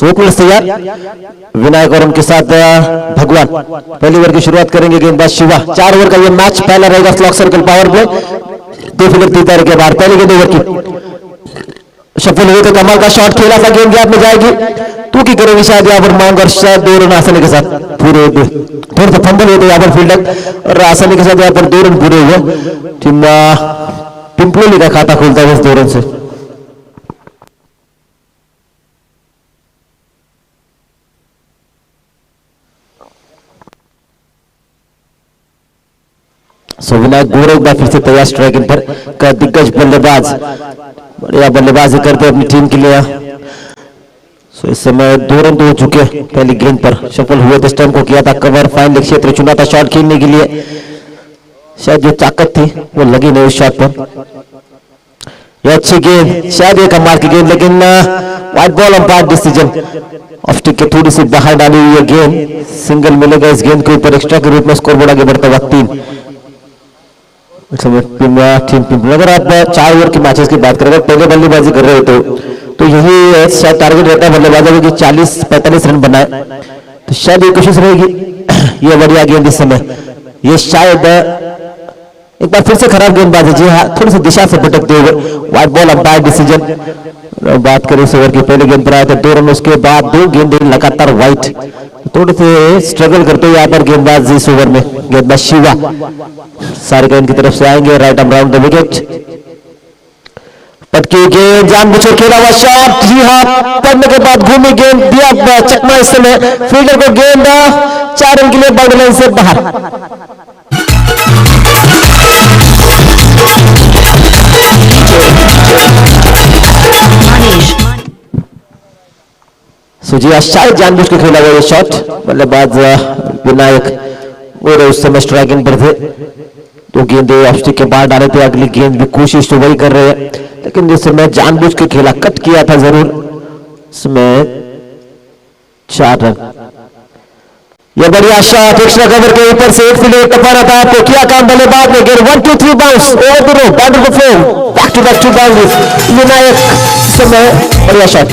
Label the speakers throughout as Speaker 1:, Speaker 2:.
Speaker 1: Openers तैयार, विनायक और उनके साथ भगवान। पहली ओवर की शुरुआत करेंगे गेंदबाज शिवा। 4 ओवर का ये मैच पहला रहेगा slog circle power play, 2 figure 3 तारीख के बाद। पहले गेंद ओवर की सफल हुए तो कमाल का शॉट खेला था, गेंद गैप में जाएगी, तू की करेगी शायद यहाँ पर मांग, और शायद 2 रन आसानी के साथ पूरे हुए। थोड़ा सा फंबल हुए थे यहाँ पर फील्डर, और आसानी के साथ यहाँ पर 2 रन पूरे हुए। टीम पिंपलोली का खाता खोलता है इस 2 रन से। विनायक गोरे एक बार फिर से तैयार स्ट्राइकिंग पर का दिग्गज बल्लेबाज, बढ़िया बल्लेबाजी करते अपनी टीम के लिए। इस समय 2 रन हो चुके पहली गेंद पर, सफल हुए थे। स्टंप को किया था कवर, फाइन लेग क्षेत्र चुना था शॉट खेलने के लिए, शायद जो ताकत थी वो लगी नहीं उस शॉट पर। ये अच्छी गेंद, शायद ये कमाल की गेंद, लेकिन wide ball umpire decision, of stick के थोड़ी सी बाहर डाली हुई है गेंद, सिंगल मिलेगा इस गेंद के ऊपर। एक्स्ट्रा के रूप में स्कोर बोर्ड आगे बढ़ता हुआ 3। अगर आप 4 ओवर के मैचेस की बात करें, पहले बल्लेबाजी कर रहे हो तो यही शायद टारगेट रहता है बल्लेबाजों की 40-45 रन बनाए, तो शायद ये कोशिश रहेगी। ये बढ़िया गेंद इस समय, ये शायद एक बार फिर से खराब गेंदबाजी, जी हाँ, थोड़ी सी दिशा से भटकते हुए। Wide ball umpire decision. बात करें इस ओवर की, पहले गेंद पर आए थे 2 रन, उसके बाद 2 गेंद लगातार वाइट, थोड़े से स्ट्रगल करते हुए यहाँ पर गेंदबाज इस ओवर में। गेंदबाज शिवा सारे गेंद की तरफ से आएंगे, right arm round the wicket. पटकी गेंद, जानबूझकर खेला हुआ शॉट, जी हाँ, पड़ने के बाद घूमी गेंद, दिया चकमा इस समय फील्डर को। गेंद 4 रन के लिए बाउंड्री लाइन से बाहर। जी शायद जानबूझ के खेला हुआ ये शॉट, बल्लेबाज विनायक और उस समय स्ट्राइकिंग पर थे, तो गेंद ऑफ स्टिक के बाहर डाले थे। अगली गेंद भी कोशिश तो वही कर रहे हैं, लेकिन जिस समय जानबूझ के खेला, कट किया था जरूर, इसमें 4 रन। ये बढ़िया शॉट, एक्स्ट्रा कवर के ऊपर से 1 फील्डर टपा रहा था, आपको किया काम बल्लेबाज ने। गेंद 1 2 3 bounce over the row, boundary को four, back to back 2 boundaries. Vinayak समय बढ़िया शॉट।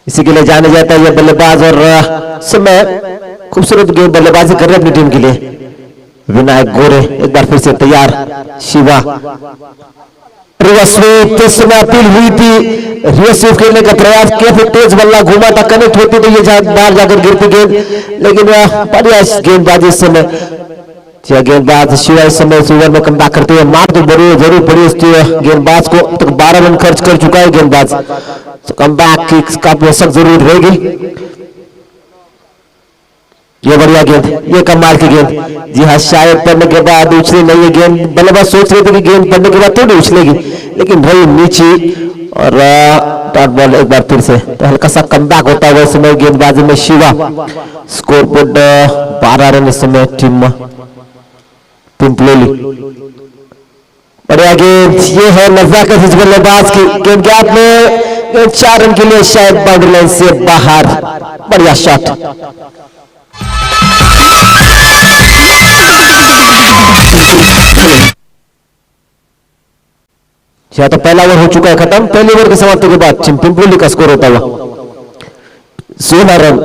Speaker 1: इसी के लिए जाने जाता है ये बल्लेबाज, और समय खूबसूरत गेंद बल्लेबाजी कर रहे हैं अपनी टीम के लिए। विनायक गोरे एक बार फिर से तैयार। शिवा रिवर्स स्वीप, इस समय अपील हुई थी, रिवर्स स्वीप खेलने का प्रयास किया, फिर तेज बल्ला घूमा था, कनेक्ट होती तो ये बाहर जाकर गिरती गेंद, लेकिन बढ़िया गेंदबाजी इस समय। गेंदबाज शिवा इस समय इस ओवर में कम बैक करते हुए, मार तो बड़ी जरूर पड़ी उस गेंदबाज को, अब तक 12 रन खर्च कर चुका है गेंदबाज, तो कम बैक की का आवश्यक जरूर रहेगी। ये बढ़िया गेंद, ये कमाल की गेंद, जी हाँ, शायद पड़ने के बाद उछली नहीं है गेंद। बल्लेबाज सोच रहे थे कि गेंद पड़ने के बाद थोड़ी उछलेगी, लेकिन रही नीचे, और डॉट बॉल एक बार फिर से, तो हल्का सा कमबैक होता है इस समय गेंदबाजी में शिवा। स्कोर बोर्ड 12 रन इस समय टीम पिंपलोली। बढ़िया गेंद, ये है नजाकत इस बल्लेबाज की, गेंद गैप में 4 रन के लिए शायद बाउंड्री लाइन से बाहर। बढ़िया शॉट। तो पहला ओवर हो चुका है खत्म। पहले ओवर की समाप्ति के बाद पिंपलोली का स्कोर होता हुआ 16 रन।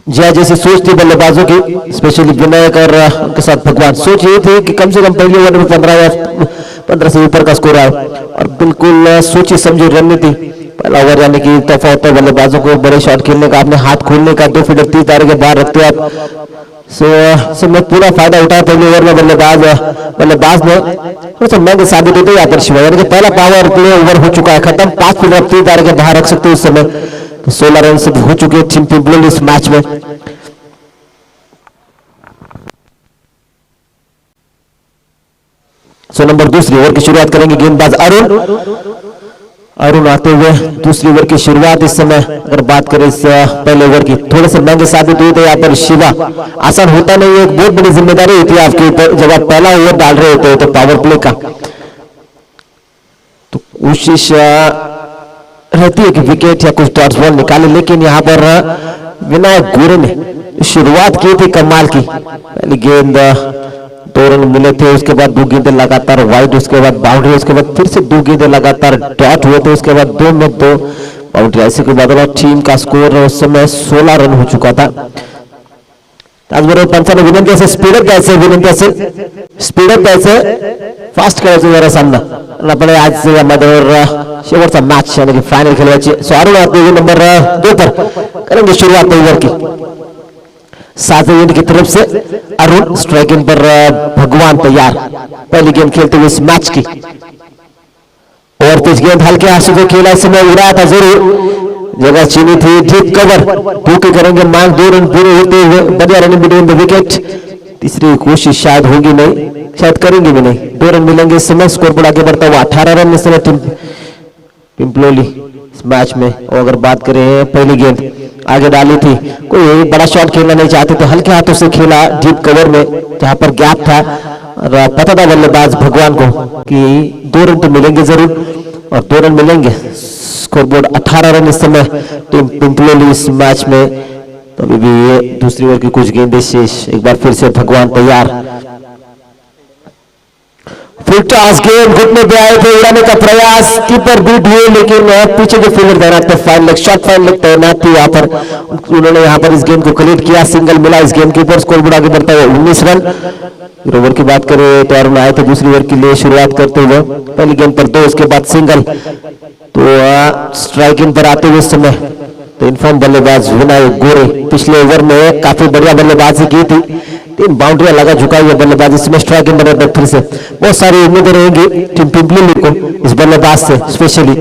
Speaker 1: जैसे सोच थी बल्लेबाजों की, स्पेशली विनायक और उनके साथ भगवान, सोच ये थी कि कम से कम पहले ओवर में 15 से ऊपर का स्कोर आए, और बिल्कुल सोची समझी रणनीति। पहला ओवर यानी कि तोहफा होता है बल्लेबाजों को बड़े शॉट खेलने का, अपने हाथ खोलने का, 2 फील्डर 30 तारे के बाहर रखते हो आप। मैं पूरा फायदा उठाया पहले ओवर में बल्लेबाज ने, थोड़ा सा महंगे साबित होते यहाँ पर शिवा, यानी कि पहला पावर प्ले ओवर हो चुका है खत्म। 5 फील्डर 30 तारे के बाहर रख सकते हो उस समय, तो 16 रन से हो चुके टीम पिंपलोली इस मैच में। नंबर दूसरी ओवर की शुरुआत करेंगे गेंदबाज अरुण आते हुए दूसरी ओवर की शुरुआत। इस समय अगर बात करें इस पहले ओवर की, थोड़े से महंगे साबित हुए थे यहाँ पर शिवा। आसान होता नहीं है, एक बहुत बड़ी जिम्मेदारी होती है आपके ऊपर जब आप पहला ओवर डाल रहे होते हो तो पावर प्ले का, तो कोशिश रहती है कि विकेट या कुछ डॉट्स बॉल निकाले, लेकिन यहाँ पर विनायक गोरे ने शुरुआत की थी कमाल की। पहली गेंद 2 रन मिले थे, उसके बाद 2 गेंदें लगातार वाइड, उसके बाद बाउंड्री, उसके बाद फिर से 2 गेंदें लगातार डॉट हुए थे, उसके बाद 2 में 2 बाउंड्री। ऐसे के बाद टीम का स्कोर उस समय 16 रन हो चुका था। त्याचबरोबर पंचांना विनंती असेल स्पीडअप द्यायचं, विनंती असेल स्पीडअप द्यायचं, फास्ट खेळायचं जरा सामना। आपण आज या मैदानावर शेवटचा मॅच यानी कि फाइनल खेलवायची। सो अरुण आपको नंबर 2 पर करेंगे शुरुआत ओवर की। साथ की तरफ से अरुण स्ट्राइकिंग पर भगवान तैयार, पहली गेंद खेलते हुए इस मैच की। और तेज गेंद हल्के हाथों से खेला, इस समय उड़ाया था जरूर, जगह चीनी थी, ठीक कवर, टूके करेंगे मांग, 2 रन पूरे होते हुए, बढ़िया रनिंग बिटवीन द विकेट। तीसरी कोशिश शायद होगी नहीं, शायद करेंगे भी नहीं, 2 रन मिलेंगे इस समय। स्कोर बोर्ड आगे बढ़ता हुआ 18 रन इस समय टीम पिंपलोली इस मैच में। और अगर बात करें पहली गेंद आगे डाली थी, कोई बड़ा शॉट खेलना नहीं चाहते तो हल्के हाथों से खेला डीप कवर में जहां पर गैप था, और पता था बल्लेबाज भगवान को कि 2 रन तो मिलेंगे जरूर, और 2 रन मिलेंगे। स्कोरबोर्ड 18 रन इस समय टीम पिंपलोली इस मैच में। तो अभी भी ये दूसरी ओवर की कुछ गेंदें शेष, एक बार फिर से भगवान तैयार। फिर टॉस गेंद घुटने पे आए थे, उड़ाने का प्रयास, कीपर बीट हुए, लेकिन पीछे जो फील्डर तैनात थे, fine leg shot fine leg तैनात थी यहाँ पर, उन्होंने यहाँ पर इस गेंद को कलेक्ट किया, सिंगल मिला इस गेंद के ऊपर। स्कोर बोर्ड आगे बढ़ता है 19 रन। ओवर की बात करें तो अरुण आए थे दूसरी ओवर के लिए शुरुआत करते हुए, पहली गेंद पर 2, उसके बाद सिंगल। तो स्ट्राइकिंग पर आते हुए इस समय तो इनफॉर्म बल्लेबाज विनायक गोरे पिछले ओवर में काफी बढ़िया बल्लेबाजी की थी, 3 बाउंड्रियां लगा झुका हुआ बल्लेबाज, इसमें स्ट्राइकिंग पर फिर से बहुत सारी उम्मीदें रहेंगी टीम पिंपलोली को इस बल्लेबाज से स्पेशली।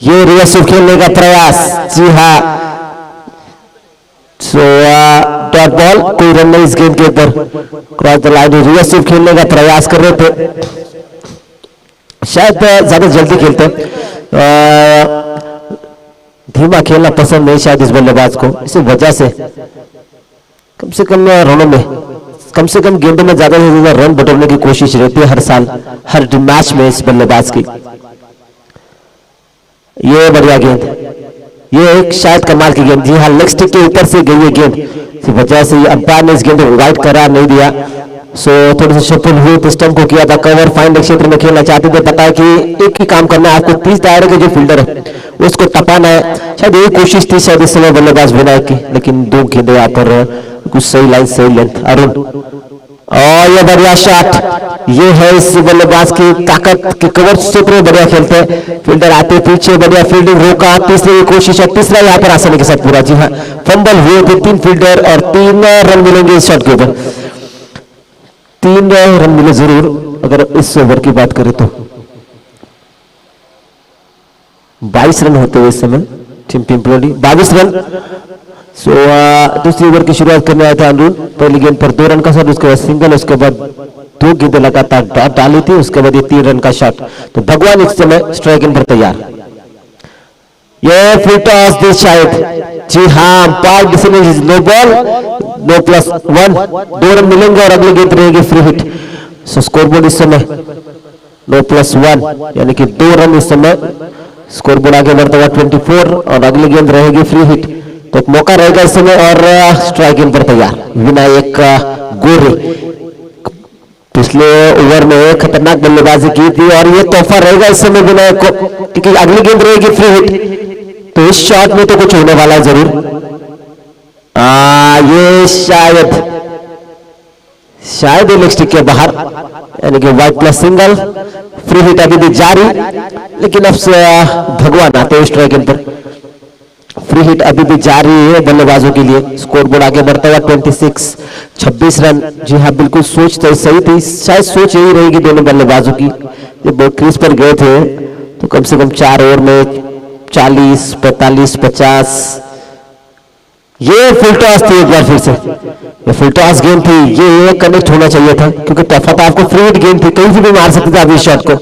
Speaker 1: ये रिवर्सिव खेलने का प्रयास, जी हाँ, सो डॉट बॉल, कोई रन नहीं इस गेंद के ऊपर। क्रॉस द लाइन रिवर्सिव खेलने का प्रयास कर रहे थे, शायद ज्यादा जल्दी खेलते, धीमा खेलना पसंद नहीं शायद इस बल्लेबाज को, इसी वजह से कम से कम रनों में, कम से कम गेंदों में ज्यादा से ज्यादा रन बटोरने की कोशिश रहती है हर साल, हर मैच में इस बल्लेबाज की। ये बढ़िया गेंद, ये एक शायद कमाल की गेंद, जी हाँ, लेग स्टिक के ऊपर से गई है गेंद, इसी वजह से अंपायर ने इस गेंद को वाइड करार नहीं दिया। सो थोड़ी सी शफल हुई, पिस्टन को किया था कवर, फाइन लेग क्षेत्र में खेलना चाहते थे, पता है कि एक ही काम करना है आपको, 30 दायरे के जो फील्डर है उसको टपाना है, शायद यही कोशिश थी शायद इस समय बल्लेबाज विनायक की, लेकिन 2 गेंदें यहाँ पर कुछ सही लाइन सही लेंथ। अरुण, और ये बढ़िया शॉट, ये है इस बल्लेबाज की ताकत कि कवर क्षेत्र में बढ़िया खेलते हैं, फील्डर आते पीछे, बढ़िया फील्डिंग, रोका, तीसरी कोशिश है, तीसरा यहाँ पर आसानी के साथ पूरा, जी हाँ, फंबल हुए थे 3 फील्डर और 3 रन मिलेंगे इस शॉट के ऊपर, 3 रन मिले जरूर अगर इस ओवर की बात करें तो। 22 रन होते हुए इस समय टीम पिंपलोली, 22 रन। सो दूसरी ओवर की शुरुआत करने आया था अरुण, पहली गेंद पर 2 रन का शॉट, उसके बाद सिंगल, उसके बाद 2 गेंदें लगातार डॉट डाली थी, उसके बाद ये 3 रन का शॉट। तो भगवान इस समय स्ट्राइकिंग पर तैयार, ये फ्री टॉस दी शायद, जी हाँ, umpire decision is no ball, no +1, 2 run मिलेंगे और अगली गेंद रहेगी फ्री हिट। सो स्कोरबोर्ड इस समय नो +1 यानी कि 2 रन इस समय, स्कोरबोर्ड आगे बढ़ता हुआ 24 और अगली गेंद रहेगी फ्री हिट। तो एक मौका रहेगा इस समय और स्ट्राइकिंग पर तैयार विनायक गोरे, पिछले ओवर में खतरनाक बल्लेबाजी की थी और ये तोहफा रहेगा इस समय विनायक को, क्योंकि अगली गेंद रहेगी फ्री हिट, तो इस शॉट में तो कुछ होने वाला है जरूर। ये शायद लेग स्टिक के बाहर, यानी कि wide plus single, free hit अभी भी जारी, लेकिन अब से भगवान आते हैं स्ट्राइकिंग पर, फ्री हिट अभी भी जारी है बल्लेबाजों के लिए। स्कोर बोर्ड आगे बढ़ता हुआ 26 रन, जी हाँ, बिल्कुल सोच तो सही थी, शायद सोच यही रहेगी दोनों बल्लेबाजों की, जब क्रीज पर गए थे तो कम से कम 4 ओवर में 40, 45, 50। ये फुल टॉस थी, एक बार फिर से ये फुल टॉस गेंद थी, ये कनेक्ट होना चाहिए था क्योंकि टफा था, आपको फ्री हिट गेंद थी, कहीं से भी मार सकते थे आप इस शॉट को।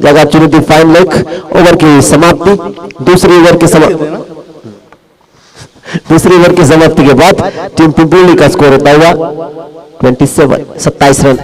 Speaker 1: जगह चुनी थी फाइन लेग, ओवर की समाप्ति, दूसरी ओवर की समाप्ति के बाद टीम पिंपलोली का स्कोर होता हुआ 27 रन।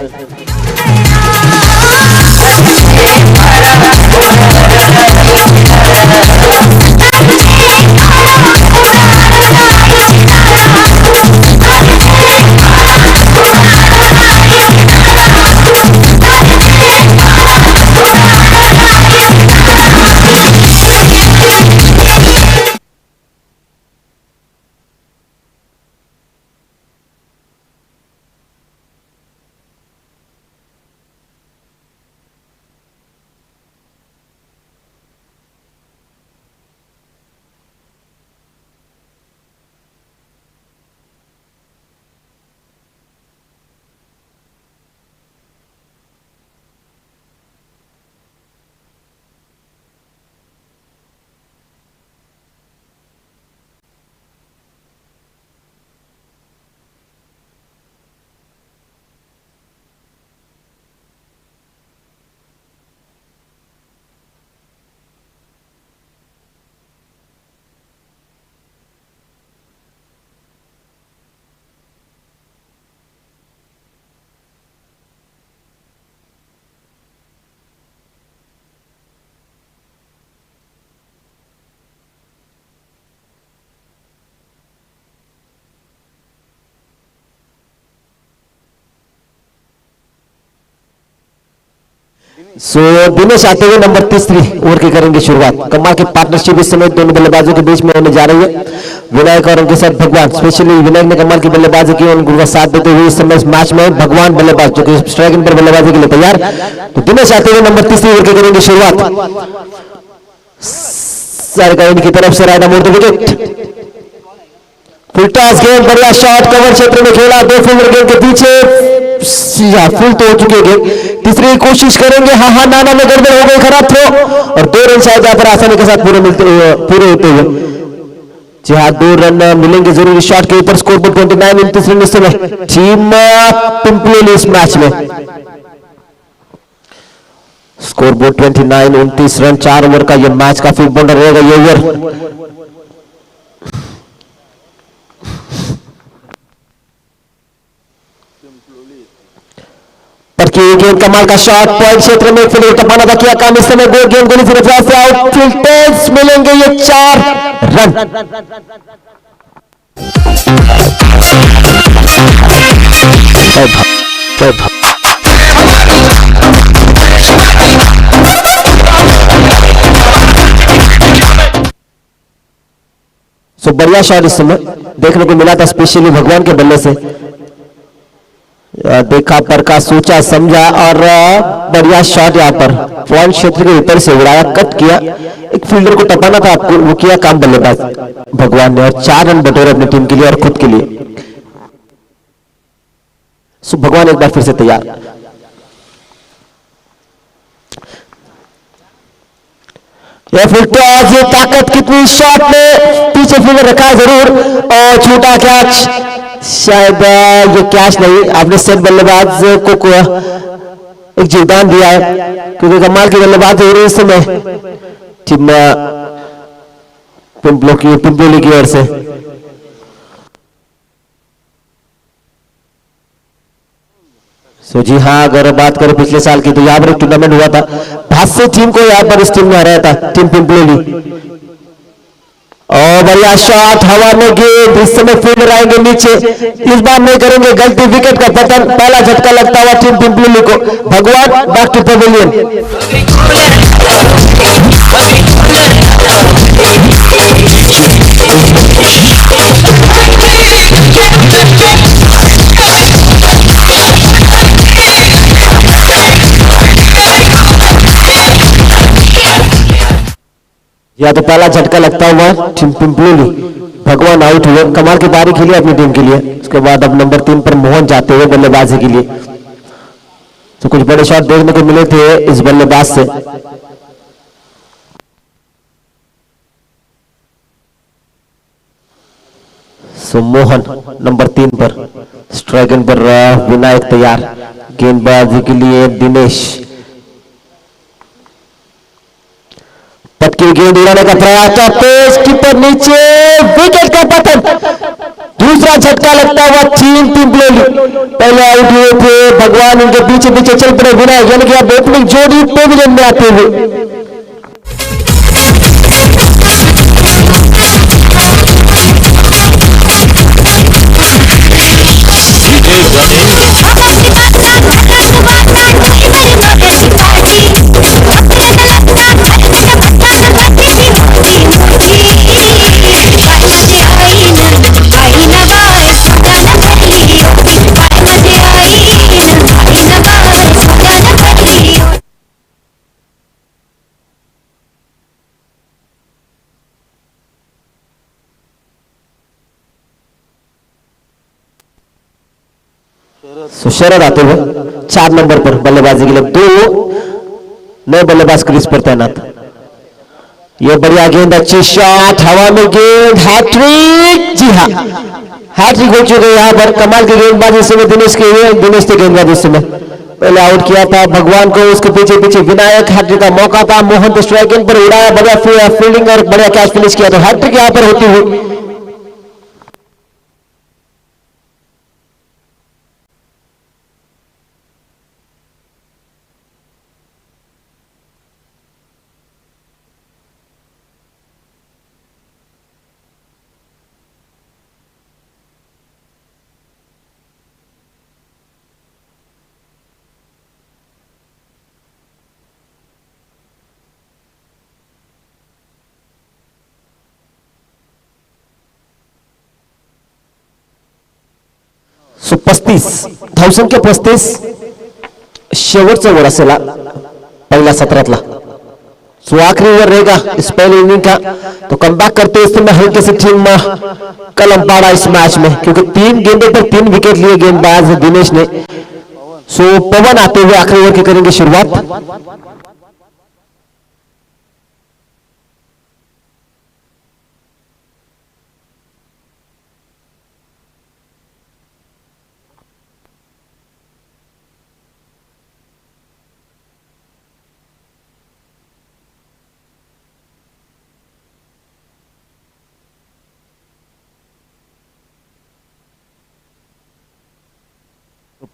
Speaker 1: सो दिनेश आते हुए नंबर 33 ओवर की करेंगे शुरुआत। कमाल की पार्टनरशिप इस समय दोनों बल्लेबाजों के बीच में होने जा रही है। विनायक और उनके साथ भगवान, स्पेशली विनायक ने कमाल की बल्लेबाजी की, उनका साथ देते हुए इस समय इस मैच में भगवान बल्लेबाज जो कि स्ट्राइक पर बल्लेबाजी के लिए तैयार। तो दिनेश आते हुए नंबर 33 ओवर की करेंगे शुरुआत। सरकाइन की तरफ से राइडा मोड़ द विकेट। फुल टॉस गेंद, बढ़िया शॉट, कवर क्षेत्र में खेला, दो फील्डर गेंद के पीछे फुल तो हो चुके गेंद। तीसरी कोशिश करेंगे, हाँ हाँ नाना में गड़बड़ हो गई, खराब थ्रो और 2 रन शायद यहाँ पर आसानी के साथ पूरे होते हुए। जी हाँ, 2 रन मिलेंगे जरूरी शॉट के ऊपर। स्कोर बोर्ड 29 29 रन इस समय टीम पिंपलोली इस मैच में। स्कोर बोर्ड 29 29 रन, 4 ओवर का यह मैच, काफी बड़ा रहेगा ये ओवर। गेंद, कमाल का शॉट, पॉइंट क्षेत्र में फील्डर टपाना था, किया काम इस समय। गोल गेंद गोली से रफ्तार से आउटफील्ड टेस्ट मिलेंगे ये 4 रन। सो बढ़िया शॉट इस समय देखने को मिला था, स्पेशली भगवान के बल्ले से। देखा, परखा, सोचा, समझा और बढ़िया शॉट यहाँ पर पॉइंट क्षेत्र के ऊपर से उड़ाया, कट किया। एक फील्डर को टपाना था आपको, वो किया काम बल्लेबाज भगवान ने और 4 रन बटोरे अपनी टीम के लिए और खुद के लिए। सो भगवान एक बार फिर से तैयार। यह फुल टॉस, ये ताकत कितनी, शॉट में पीछे फील्डर रखा जरूर और छूटा कैच। शायद ये कैच नहीं, आपने सेट बल्लेबाज को एक योगदान दिया है क्योंकि कमाल की बल्लेबाज हो रही है इस समय टीम पिंपलोली की ओर से। सो जी हाँ, अगर बात करें पिछले साल की तो यहाँ पर एक टूर्नामेंट हुआ था, भाष्य टीम को यहाँ पर इस टीम में हराया था, टीम पिंपलोली। और बढ़िया शॉट, हवा में गेंद, इस समय फील्डर आएंगे नीचे, इस बार नहीं करेंगे गलती, विकेट का पतन, पहला झटका लगता हुआ टीम पिंपलोली को। भगवान बैक टू पवेलियन। या तो पहला झटका लगता हुआ टीम पिंपलोली, भगवान आउट हुए। कमाल की पारी खेली अपनी टीम के लिए। उसके बाद अब नंबर 3 पर मोहन जाते हुए बल्लेबाजी के लिए। तो कुछ बड़े शॉट देखने को मिले थे इस बल्लेबाज से। सो मोहन नंबर 3 पर, स्ट्राइक पर विनायक तैयार, गेंदबाजी के लिए दिनेश। पटकी गेंद उड़ाने का प्रयास, पेस कीपर नीचे, विकेट का पतन। दूसरा झटका लगता हुआ टीम पिंपलोली, पहले आउट हुए थे भगवान, उनके पीछे पीछे चल पड़े विनायक, यानी कि अब ओपनिंग जोड़ी पेविलियन में आते हुए। शरद आते हुए 4 नंबर पर बल्लेबाजी के लिए, 2 नए बल्लेबाज क्रीज पर तैनात। ये बढ़िया गेंद, अच्छी शॉट, हवा में गेंद, हैट्रिक। जी हाँ, हैट्रिक हो चुके यहाँ पर। कमाल की गेंदबाजी इस समय दिनेश के हुए, दिनेश के गेंदबाजी इस समय पहले आउट किया था भगवान को, उसके पीछे पीछे विनायक, हैट्रिक का मौका था, मोहन तो स्ट्राइकिंग पर उड़ाया, बढ़िया फील्डिंग और बढ़िया कैच फिनिश किया, तो हैट्रिक यहाँ पर होती हुई। सो 35 धावसंख्या 35 शेवटचा ओव्हर असेल पहिल्या सत्रातला सो आखिरी ओवर रहेगा इस पहले इनिंग का तो कम बैक करते इस समय हल्के से टीम कलम पाड़ा इस मैच में क्योंकि 3 गेंदों पर 3 विकेट लिए गेंदबाज दिनेश ने सो पवन आते हुए आखिरी ओवर की करेंगे शुरुआत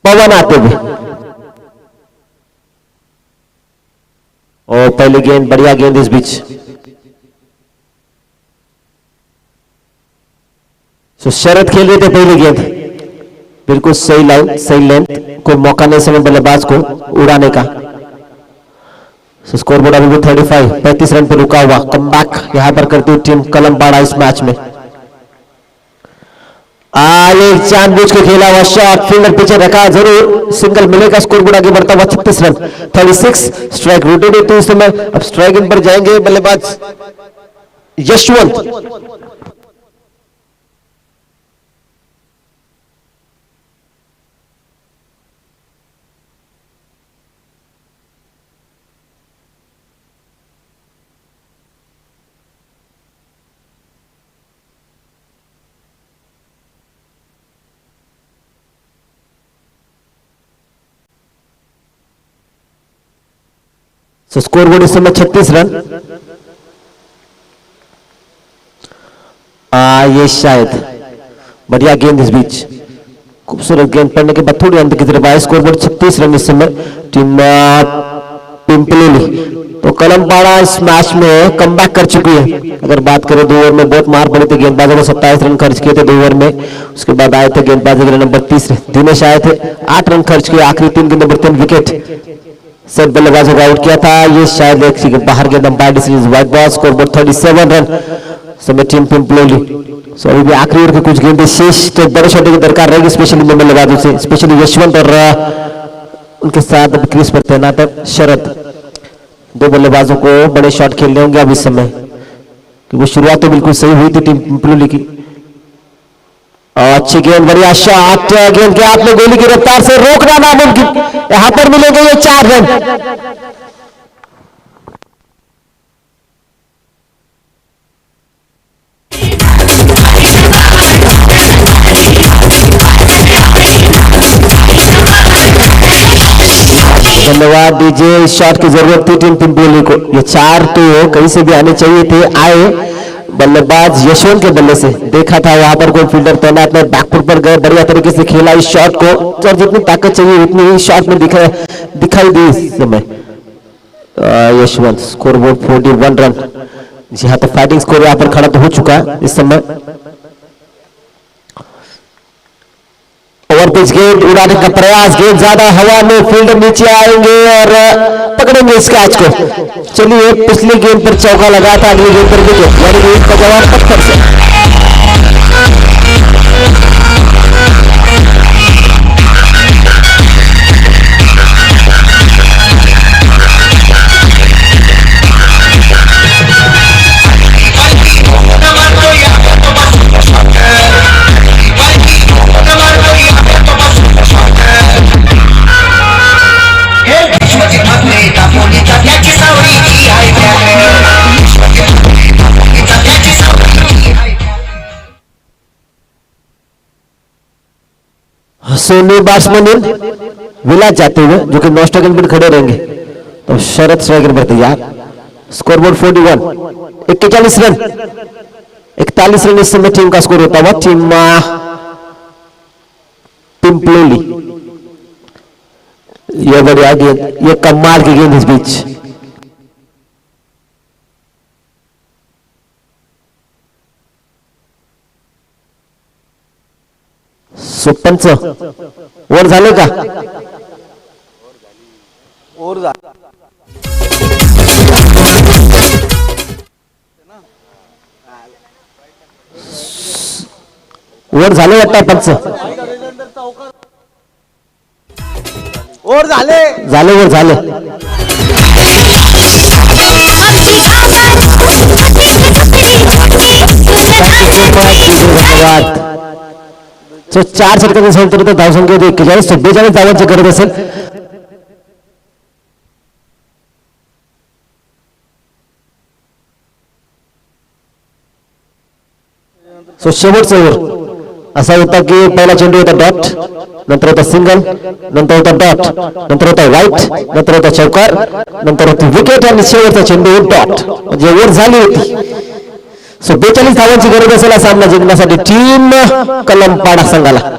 Speaker 1: पवन आते हुए और पहली गेंद बढ़िया गेंद इस बीच सो शरद खेल रहे थे पहली गेंद बिल्कुल सही लाइन सही लेंथ कोई मौका नहीं समय बल्लेबाज को उड़ाने का सो स्कोर बोर्ड अभी 35 रन पर रुका हुआ कम बैक यहां पर करती हुई टीम कलम बाड़ा इस मैच में ये जानबूझ के खेला हुआ शॉट फील्डर पीछे रखा जरूर सिंगल मिलेगा स्कोर बोर्ड आगे बढ़ता हुआ 36 रन 36 स्ट्राइक रोटेटेड तो इस समय अब स्ट्राइक इन पर जाएंगे बल्लेबाज यशवंत तो स्कोर बोर्ड इस समय 36 रन ये शायद बढ़िया गेंद इस बीच खूबसूरत गेंद पड़ने के बाद थोड़ी अंत की तरफ आया स्कोर बोर्ड 36 रन इस समय टीम पिंपलोली तो कलम पाड़ा इस मैच में कमबैक कर चुकी है अगर बात करें 2 ओवर में बहुत मार पड़ी थी गेंदबाजों को 27 रन खर्च किए थे 2 ओवर में उसके बाद आए थे गेंदबाजी के नंबर 30 दिनेश आए थे 8 रन खर्च किए आखिरी 3 गेंदों पर 3 विकेट सेट बल्लेबाजों को आउट किया था ये शायद एक बाहर के umpire decision white ball score board 37 run समय टीम पिंपलोली सो अभी भी आखिरी ओवर के कुछ गेंदें शेष तो बड़े शॉट की दरकार रहेगी स्पेशली बल्लेबाजों से स्पेशली यशवंत और उनके साथ अब क्रीज पर तैनात है शरद 2 बल्लेबाजों को बड़े शॉट खेलने होंगे अब इस समय क्योंकि शुरुआत तो बिल्कुल सही हुई थी टीम पिंपलोली की अच्छी गेंद बढ़िया शॉट गेंद के हाथ में गोली की रफ्तार से रोकना नामुमकिन यहां पर मिलेंगे ये 4 रन धन्यवाद दीजिए इस शॉट की जरूरत थी टीम पिंपलोली को ये 4 तो कहीं से भी आने चाहिए थे आए बल्लेबाज यशवंत के बल्ले से देखा था वहां पर कोई फील्डर तैनात नहीं बैकफुट पर गए बढ़िया तरीके से खेला इस शॉट को और जितनी ताकत चाहिए उतनी ही शॉट में दिखाई दी इस समय यशवंत स्कोर बोर्ड 41 रन जी हाँ तो फाइटिंग स्कोर यहाँ पर खड़ा तो हो चुका है इस समय ओवर पिच गेंद उड़ाने का प्रयास गेंद ज्यादा हवा में फील्डर नीचे आएंगे और पकड़ेंगे इस कैच को चलिए पिछली गेंद पर चौका लगा था अगली गेंद पर विकेट यानी कि इसका जवाब पत्थर से सोनी बैट्समैन विला जाते हुए जो कि नौ स्ट्राइक पर खड़े रहेंगे तो शरद स्ट्राइकर पर तैयार स्कोरबोर्ड 41 41 रन 41 रन इस समय टीम का स्कोर होता हुआ टीम पिंपलोली ये बढ़िया गेंद ये कमाल की गेंद इस बीच सुपंच वर झाले का वर झाले वाटतं पंच
Speaker 2: ओर झाले
Speaker 1: झालं वर झालं. धन्यवाद. 4 षटकांचा संतुलित धावसंख्या 41 42 धावांची गरज असेल. शेवटचा ओव्हर असा होता की पहिला चेंडू होता डॉट, नंतर होता सिंगल, नंतर होता डॉट, नंतर होता व्हाईट, नंतर होता चौकार, नंतर होती विकेट आणि शेवटचा चेंडू डॉट. म्हणजे ओव्हर झाली होती. 42 धावांची गरज असेल हा सामना जिंकण्यासाठी टीम कलमपाडा संघाला.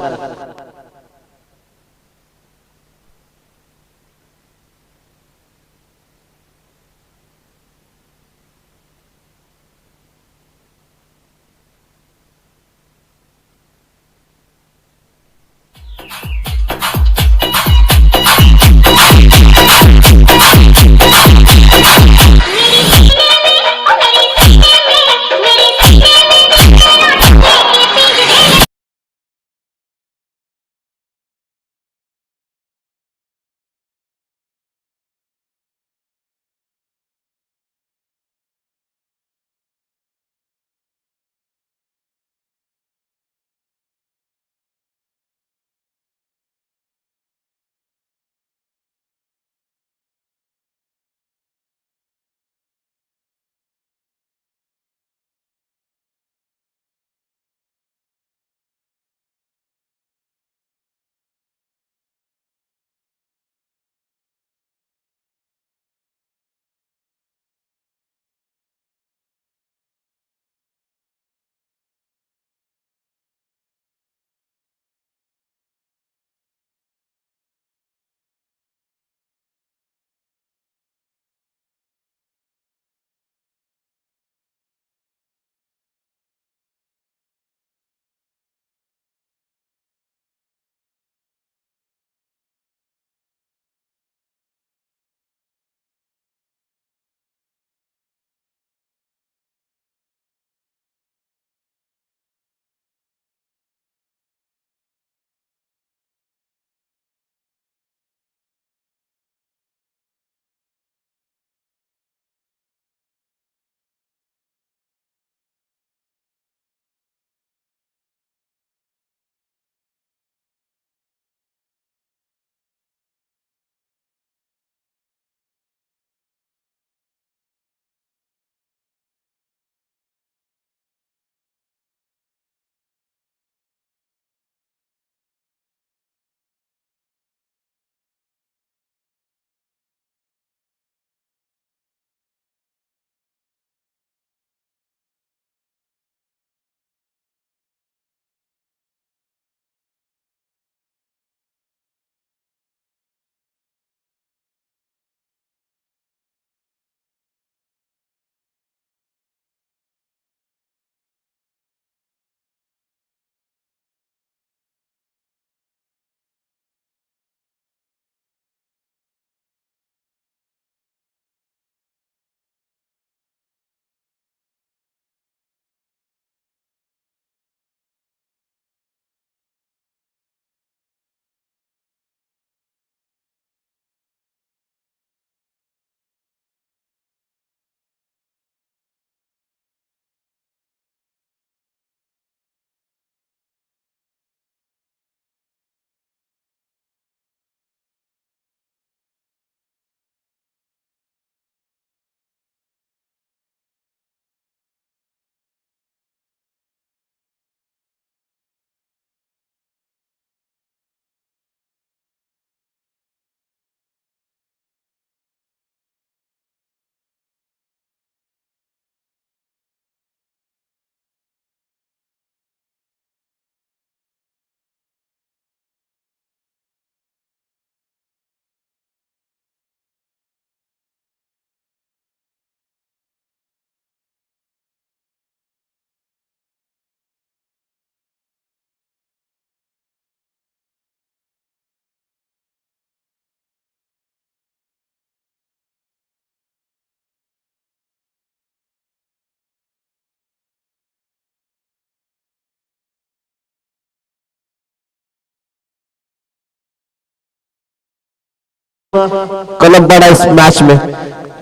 Speaker 1: कलम बढ़ा इस मैच में।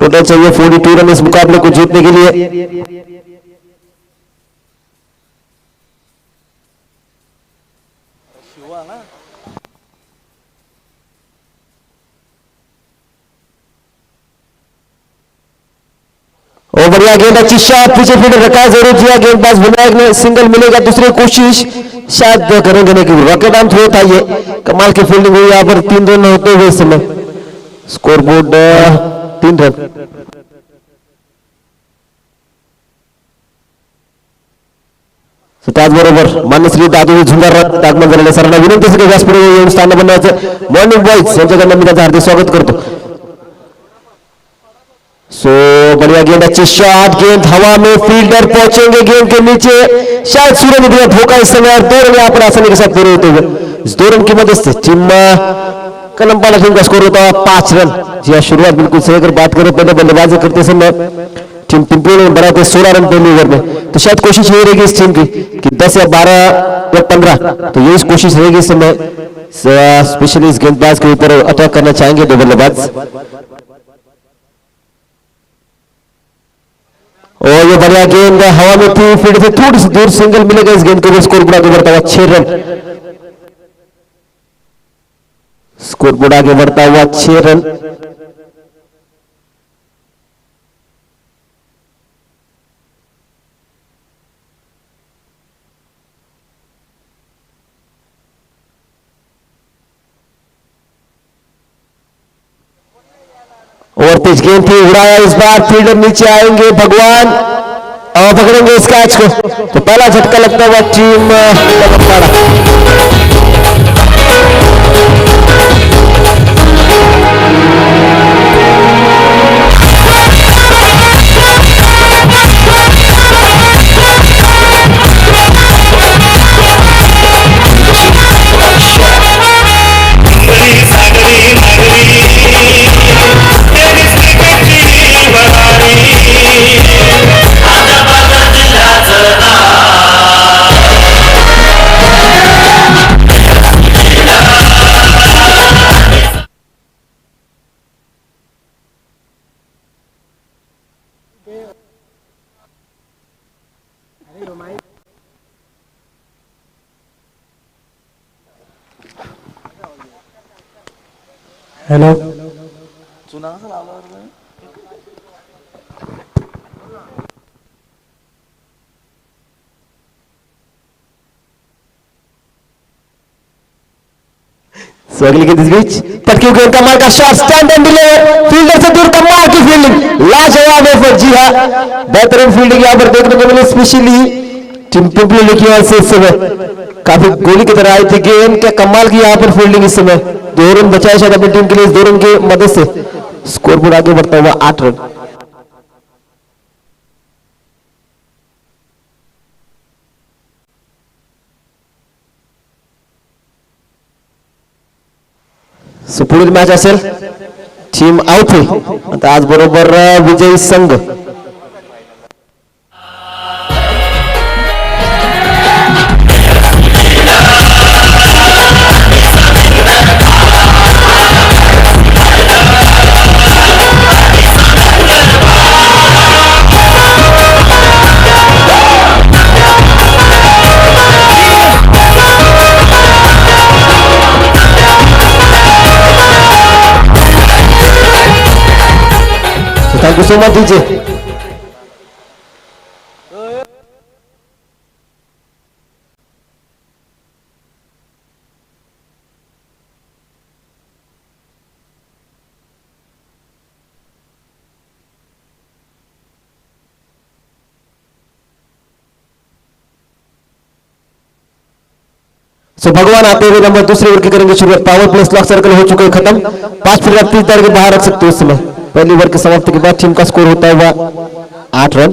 Speaker 1: टोटल चाहिए 42 रन इस मुकाबले को जीतने के लिए। और बढ़िया गेंद, अच्छी शॉट, पीछे फील्डर रखा जरूर दिया, गेंदबाज विनायक ने सिंगल मिलेगा, दूसरी कोशिश शायद करेंगे नहीं क्योंकि रॉकेट आउट होता ये। कमाल की फील्डिंग हुई यहाँ पर, 3 रन होते हुए इस समय स्कोर बोर्ड 3 रन। त्याचबरोबर मान्यश्री दादू झुंजार आगमन झालेल्या सरांना विनंती सगळे व्यासपीठ येऊन स्थान बनवायचं मॉर्निंग बॉयज यांच्याकडनं मी त्याचं हार्दिक स्वागत करतो। सो बढ़िया गेंद, अच्छी शॉट, गेंद हवा में, फील्डर पहुंचेंगे गेंद के नीचे, शायद सूर्य ने दिया धोखा इस समय, और 2 रन यहाँ पर आसानी के साथ पूरे होते हुए इस 2 रन की मदद से टीम कलमपाला टीम का स्कोर होता है 5 रन। जी हाँ, शुरुआत बिल्कुल सही अगर बात करें पहले बल्लेबाजी करते समय टीम पिंपरी में बनाते 16 रन पहले ओवर में, तो शायद कोशिश ये रहेगी इस टीम की कि 10 या 12 या 15, तो यही कोशिश रहेगी इस समय, स्पेशली इस गेंदबाज के ऊपर अटैक करना चाहेंगे 2 बल्लेबाज। और ये बढ़िया गेंद हवा में थी, फील्ड से थोड़ी सी दूर, सिंगल मिलेगा इस गेंद को, स्कोर बोर्ड आगे बढ़ता हुआ 6 रन। स्कोर बोर्ड आगे बढ़ता हुआ 6 रन। और तेज गेंद थी, उड़ाया इस बार, फील्डर नीचे आएंगे भगवान और पकड़ेंगे इस कैच को, तो पहला झटका लगता हुआ टीम हेलो अगली गेंद इस बीच पटकी गेंद, कमाल का shot, stand and deliver, fielder से दूर, कमाल की फील्डिंग, लाजवाब एफर्ट। जी हाँ, बेहतरीन फील्डिंग यहाँ पर देखने को मिली, स्पेशली टीम पिंपली की ओर से इस समय काफी गोली की तरह आई थी गेंद, क्या कमाल की यहाँ पर फील्डिंग इस समय, 2 रन बचाए शायद अपनी टीम के लिए, इस 2 रन की मदद से स्कोर बोर्ड आगे बढ़ता हुआ 8 रन। सो पुढील मॅच असेल टीम आवथे आता आज बरोबर विजयी संघ thank you so much DJ. So भगवान आते हुए नंबर दूसरे ओवर की करेंगे शुरुआत। पावर प्ले स्लॉक सर्कल हो चुके हैं खत्म, 5 फील्डर आप 30 के बाहर रख सकते हो इस समय। पहली ओवर की समाप्ति के बाद टीम का स्कोर होता हुआ 8 रन।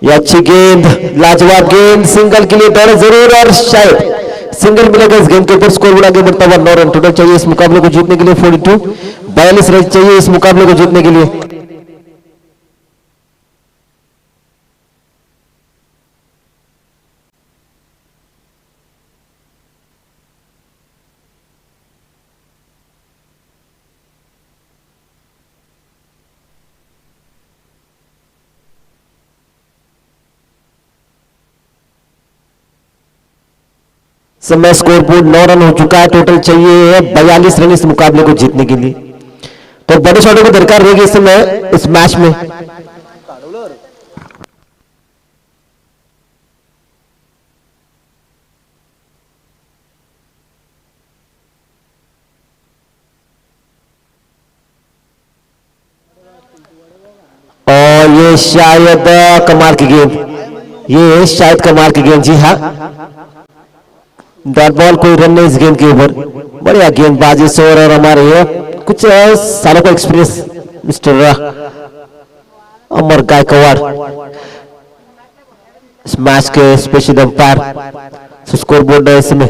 Speaker 1: यह अच्छी गेंद, लाजवाब गेंद, सिंगल के लिए दौड़े जरूर और शायद सिंगल मिलेगा इस गेंद के ऊपर। स्कोर बोर्ड आगे बढ़ता हुआ 9 रन। टोटल चाहिए इस मुकाबले को जीतने के लिए 42, 42 रन चाहिए इस मुकाबले को जीतने के लिए। समय स्कोर बोर्ड 9 रन हो चुका है, टोटल चाहिए 42 रन इस मुकाबले को जीतने के लिए। तो बड़े शॉटों को दरकार रहेगी इस समय इस मैच में। और ये शायद कमाल की गेंद, ये शायद कमाल की गेंद, जी हाँ, डॉट बॉल, कोई रन नहीं इस गेंद के ऊपर। बढ़िया गेंदबाजी शोर और हमारे कुछ सालों का एक्सपीरियंस मिस्टर अमर गायकवाड़ इस मैच के स्पेशल अंपायर। स्कोर बोर्ड है इसमें,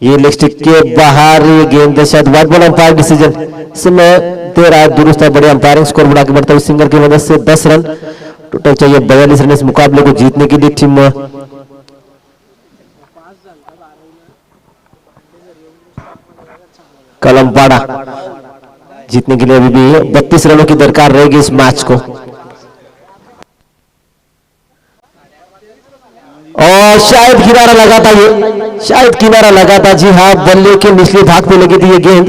Speaker 1: ये लेग स्टिक के बाहर ये गेंद शायद वाइड बॉल अंपायर डिसीजन इसमें दे रहा है, दुरुस्त है, बड़े अंपायरिंग। स्कोर बोर्ड आगे बढ़ता है सिंगल की मदद से 10 रन टोटल चाहिए 42 रन इस मुकाबले को जीतने के लिए। टीम कलमपाड़ा जीतने के लिए अभी भी 32 रनों की दरकार रहेगी इस मैच को। और शायद किनारा लगा था, ये शायद किनारा लगा था, जी हाँ, बल्ले के निचले भाग पे लगी थी ये गेंद।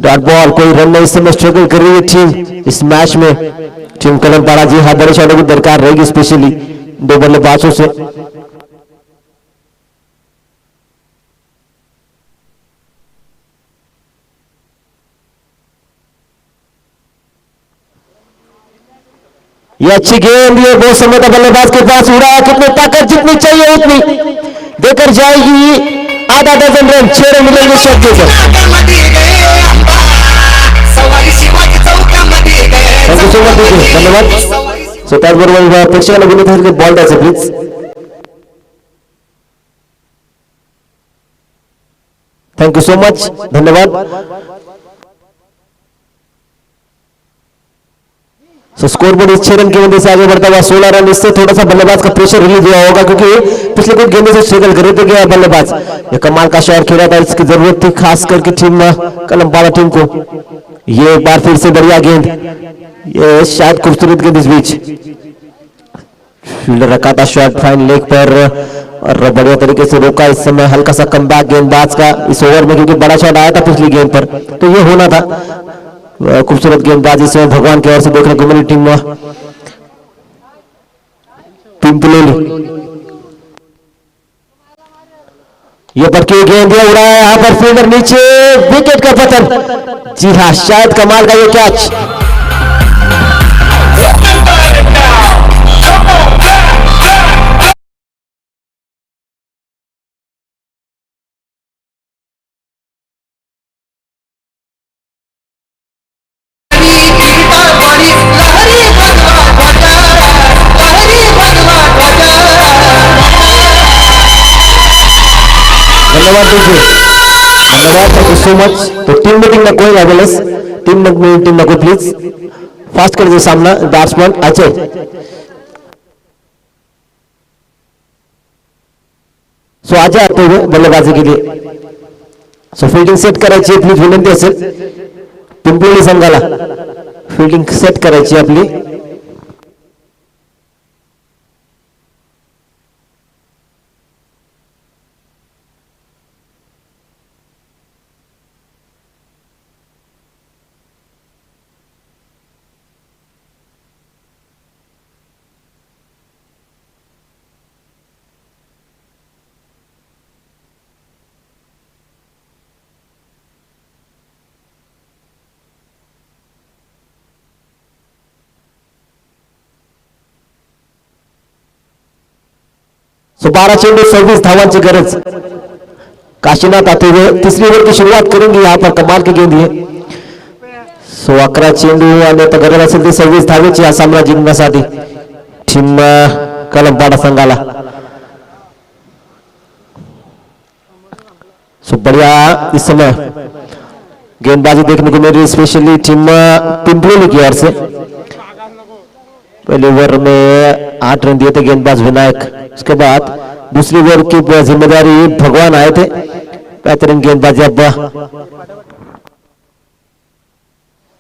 Speaker 1: डॉट बॉल, कोई रन नहीं, इस समय स्ट्रगल कर रही है टीम इस मैच में। टीम कलमपाड़ा, जी हाँ, बड़े शॉटों की दरकार रहेगी स्पेशली 2 बल्लेबाजों से। ये अच्छी गेंद, ये बहुत समय का बल्लेबाज के पास उड़ा, कितनी ताकत जितनी चाहिए उतनी देकर जाएगी। आधा दर्जन रन 6 रन मिलेंगे शॉट के ऊपर। थैंक यू सो मच, धन्यवाद। सो त्याचबरोबर प्रेक्षकांना विनंती आहे की बॉल द्यायचा please. Thank you so much, धन्यवाद। स्कोर बोर्ड इस 6 रन की वजह से आगे बढ़ता हुआ 16 रन। इससे थोड़ा सा बल्लेबाज का प्रेशर रिलीज हुआ होगा क्योंकि पिछले कुछ गेंदों से स्ट्रगल कर रहे थे क्या बल्लेबाज। ये कमाल का शॉट खेला था, इसकी जरूरत थी खास करके टीम कलमपाड़ा टीम को। ये एक बार फिर से बढ़िया गेंद, ये शायद खूबसूरत गेंद इस बीच फील्डर रखा था शॉट फाइन लेग पर और बढ़िया तरीके से रोका। इस समय हल्का सा कमबैक गेंदबाज का इस ओवर में क्योंकि बड़ा शॉट आया था पिछली गेंद पर, तो ये होना था। खूबसूरत गेंदबाजी से भगवान की ओर से देखने को मिली टीम पिंपलोली। ये पटकी गेंद उड़ाया यहाँ पर फील्डर नीचे, विकेट का पतन। जी हाँ, शायद कमाल का ये कैच। धन्यवाद धन्यवाद, थैंक यू सो मच। तो टीम मीटिंग में कोई एवेलेंस, टीम मीटिंग में कोई प्लीज फास्ट कर दीजिए सामना बैट्समैन अजय। सो आजा आते हुए बल्लेबाजी के लिए सो फील्डिंग सेट करायची प्लीज विनंती असेल पिंपलोली संघाला, फील्डिंग सेट करायची आपली। सो 12 चेंडू 26 धावांची गरज। काशीनाथ आते हुए तिसरी ओव्हर की सुरुवात करेंगे यहाँ पर, कमाल की गेंद है। सो 11 चेंडू आणि आता गरज असेल ती 26 धावेची हा सामना जिंकण्यासाठी टीम कलमपाड़ा संघाला। सो बढ़िया इस समय गेंदबाजी देखने को मिल रही स्पेशली टीम पिंपलोली की ओर से। पहले ओवर में 8 रन दिए थे गेंदबाज विनायक, उसके बाद दूसरी ओवर की जिम्मेदारी भगवान आए थे। बेहतरीन गेंदबाजी अब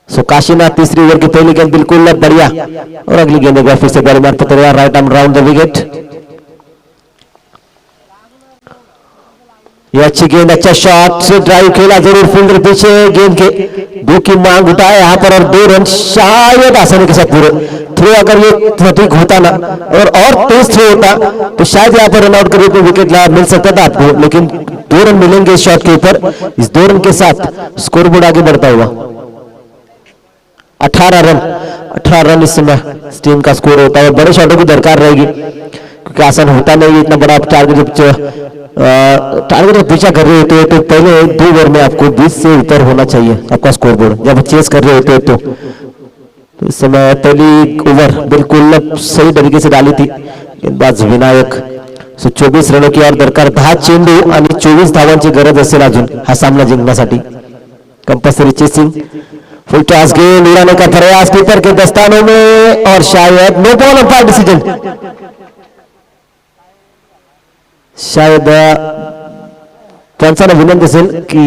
Speaker 1: सो काशीनाथ तीसरी ओवर की पहली गेंद बिल्कुल बढ़िया और अगली गेंद एक बार फिर से बड़ी मारते right arm round the wicket. ये अच्छी गेंद, अच्छा शॉट से ड्राइव खेला, जरूर फील्डर पीछे गेंद के दो की मांग उठाया यहाँ पर और 2 रन शायद आसानी के साथ पूरे। थ्रो अगर ये ठीक होता ना और तेज थ्रो होता तो शायद यहाँ पर रन आउट के रूप में विकेट मिल सकता था आपको, लेकिन 2 रन मिलेंगे इस शॉट के ऊपर। इस 2 रन के साथ स्कोरबोर्ड आगे बढ़ता हुआ 18 रन इस समय टीम का स्कोर होता है। बड़े शॉटों की दरकार रहेगी क्योंकि आसान होता नहीं इतना बड़ा टारगेट जब पीछा कर रहे होते हैं तो पहले 2 ओवर में आपको 20 से ऊपर होना चाहिए आपका स्कोरबोर्ड जब चेस कर रहे होते हैं तो इस समय पहली ओवर बिल्कुल सही तरीके से डाली थी गेंदबाज विनायक। 24 रनों की और दरकार 10 चेंडू आणि 24 धावांची गरज असेल अजून हा सामना जिंकण्यासाठी। कंपल्सरी चेसिंग, फुल टॉस गेंद उड़ाने का प्रयास कीपर के दस्तानों में और शायद नो बॉल अंपायर डिसीजन। शायद पंचांना विनंती असेल की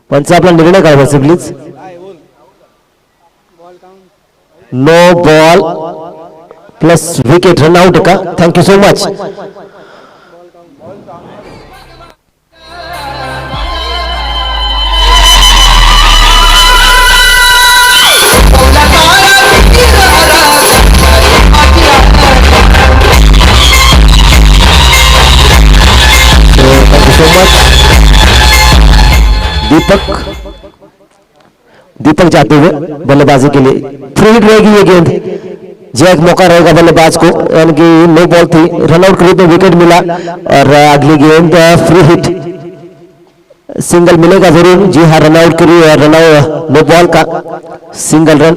Speaker 1: पंच आपला निर्णय काय असेल please. No ball plus wicket, run out का, thank you so much. Deepak जाते हुए बल्लेबाजी के लिए फ्री हिट रहेगी ये गेंद, जैक मौका रहेगा बल्लेबाज को, यानी कि नो बॉल थी, रन आउट के रूप में विकेट मिला और अगली गेंद फ्री हिट, सिंगल मिलेगा जरूर। जी हाँ, रन आउट करिए, रन आउट नो बॉल का सिंगल रन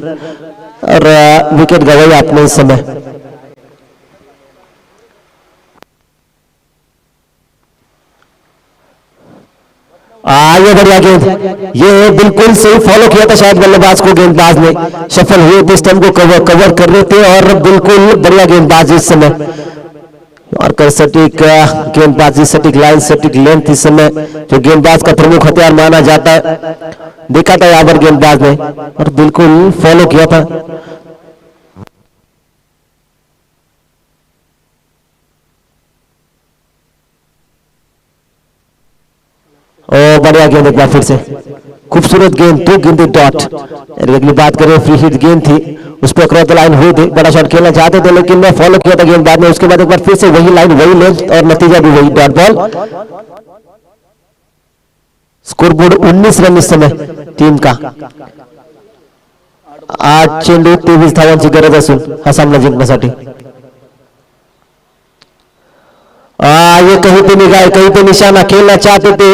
Speaker 1: और विकेट गवाई आपने इस समय। ये बढ़िया गेंद, ये बिल्कुल सही फॉलो किया था शायद बल्लेबाज को, गेंदबाज ने सफल हुए थे, स्टंप को कवर कर रहे थे और बिल्कुल बढ़िया गेंदबाज इस समय और कर सटीक गेंदबाजी, सटीक लाइन, सटीक लेंथ इस समय जो गेंदबाज का प्रमुख हथियार माना जाता है, देखा था यहाँ पर गेंदबाज ने और बिल्कुल फॉलो किया था। ओ बढ़िया गेंद, एक बार फिर से खूबसूरत गेंद, 2 गेंदे डॉट। अगली बात करें फ्री हिट गेंद थी, उस पर क्रॉस द लाइन हुए थे, बड़ा शॉट खेलना चाहते थे लेकिन मैं फॉलो किया था गेंदबाज ने, उसके बाद एक बार फिर से वही लाइन, वही लेंथ और नतीजा भी वही, डॉट बॉल। स्कोरबोर्ड 19 रन इस समय टीम का, 8 चेंडू 23 धावांची गरज असून हा सामना जिंकण्यासाठी। ये कहीं पे निगाह, कहीं पे निशाना खेलना चाहते थे,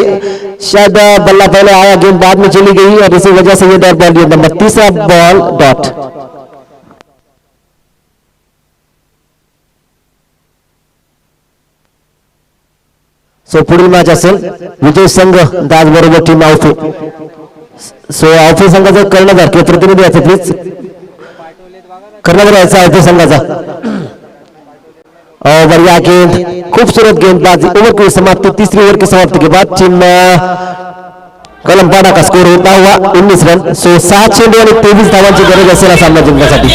Speaker 1: शायद बल्ला पहले आया, गेंद बाद में चली गई और इसी वजह से ये डॉट बॉल, ये नंबर 3 बॉल डॉट। सो पुढील मॅच असेल विजय संघ दास बरोबर टीम आउफे। सो आउफे संघाचा कर्णधार किंवा प्रतिनिधी याचे प्लीज कर्णधार याचा आउफे संघाचा। बढ़िया गेंद, खूबसूरत गेंदबाजी, ओवर की समाप्ति, तीसरी ओवर की समाप्ति के बाद टीम कलमपाडा का स्कोर होता हुआ 19 रन। सो 7 चेंडू आणि 23 धावांची गरज असेल सामना जिंकण्यासाठी।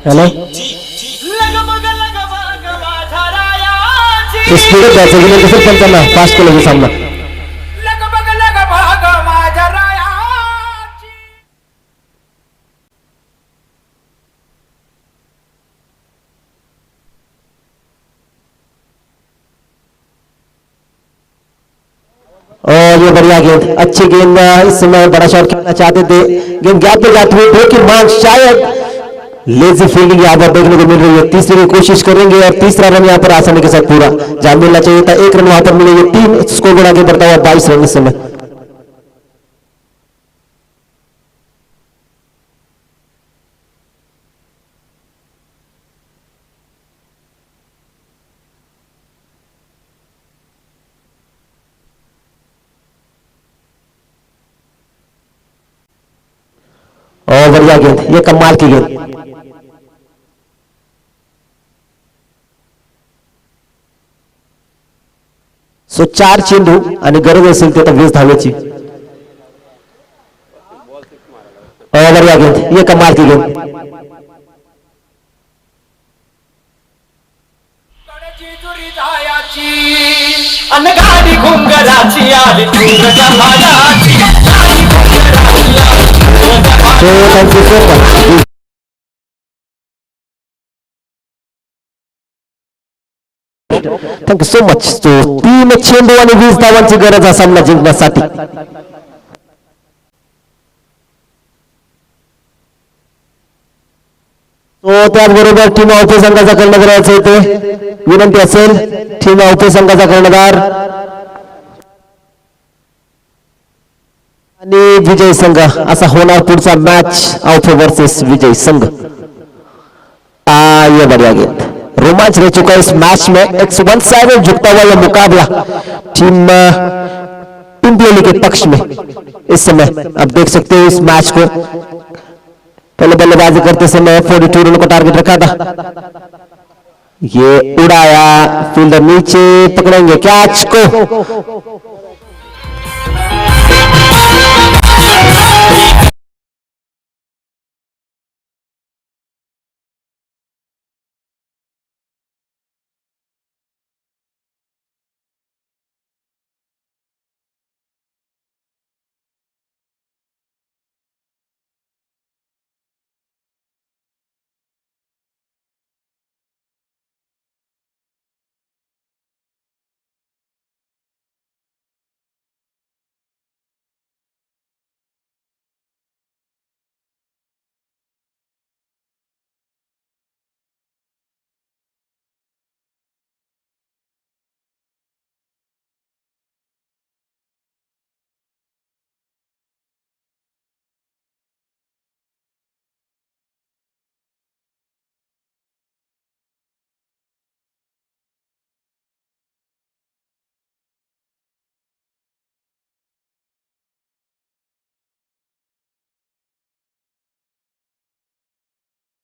Speaker 1: हेलो, स्पीड द्यायचं गेलं कसं पंचांना फास्ट केलं सामना। और ये बढ़िया गेंद, अच्छी गेंद, इस समय बड़ा शॉट खेलना चाहते थे, गेंद गैप पे जाती हुई, 2 की मांग, शायद लेजी फील्डिंग यहाँ पर देखने को मिल रही है। तीसरी की कोशिश करेंगे और तीसरा रन यहाँ पर आसानी के साथ पूरा, जहां मिलना चाहिए था 1 रन वहां पर मिलेंगे, 3 स्कोर आगे बढ़ता हुआ 22 रन इस समय। बढ़िया गेंद, ये कमाल की गेंद। सो 4 चेंडू आणि गरज असेल तर 20 धावेची। बढ़िया गेंद, ये कमाल की गेंद।
Speaker 2: गाडी घुंगराची आली
Speaker 1: थँक्यू सो मच। तो 3 चेंडू आणि 20 धावांची गरज आहे सामना जिंकण्यासाठी। तो त्याचबरोबर टीम औपे संघाचा कर्णधार यायचं होते, विनंती असेल टीम औपे संघाचा कर्णधार आणि विजय संघ असा होणार पुढचा मैच, औपे वर्सेस विजय संघ। ये बढ़िया गेंद, रोमांच रह चुका है इस मैच में। एक वन साइड झुकता हुआ यह मुकाबला टीम पिंपलोली के पक्ष में इस समय आप देख सकते हो इस मैच को। पहले बल्लेबाजी करते समय 42 रन को टारगेट रखा था, ये उड़ाया, फील्डर नीचे पकड़ेंगे कैच को।